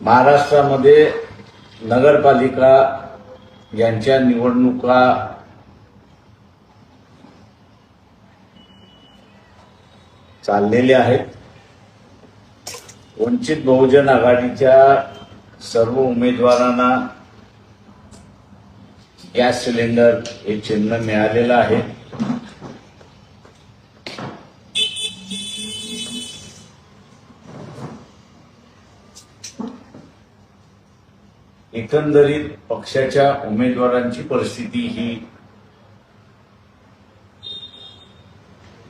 महाराष्ट्रामध्ये नगरपालिका यांच्या निवडणुका चाललेल्या आहेत. वंचित बहुजन आघाडीच्या सर्व उमेदवारांना गॅस सिलेंडर हे चिन्ह मिळालेलं आहे. एकंदरीत पक्षाच्या उमेदवारांची परिस्थिती ही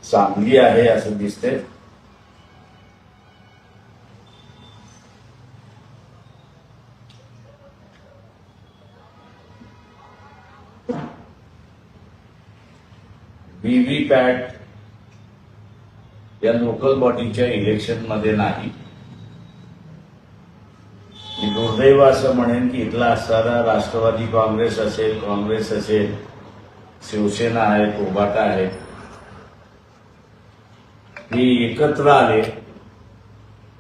चांगली आहे असं दिसतंय. व्हीव्हीपॅट या लोकल बॉडीच्या इलेक्शनमध्ये नाही. मी दुर्दैव असं म्हणेन की इथला असणारा राष्ट्रवादी काँग्रेस असेल, शिवसेना आहे, कोबाटा आहे, हे एकत्र आले.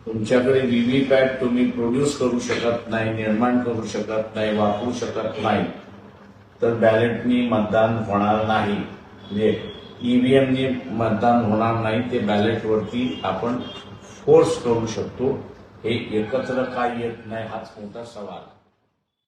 तुमच्याकडे व्हीव्हीपॅट तुम्ही प्रोड्यूस करू शकत नाही, निर्माण करू शकत नाही, वापरू शकत नाही, तर बॅलेटनी मतदान होणार नाही. म्हणजे ईव्हीएमनी मतदान होणार नाही. ते बॅलेटवरती आपण फोर्स करू शकतो. हे एकत्र का येत नाही हाच मोठा सवाल.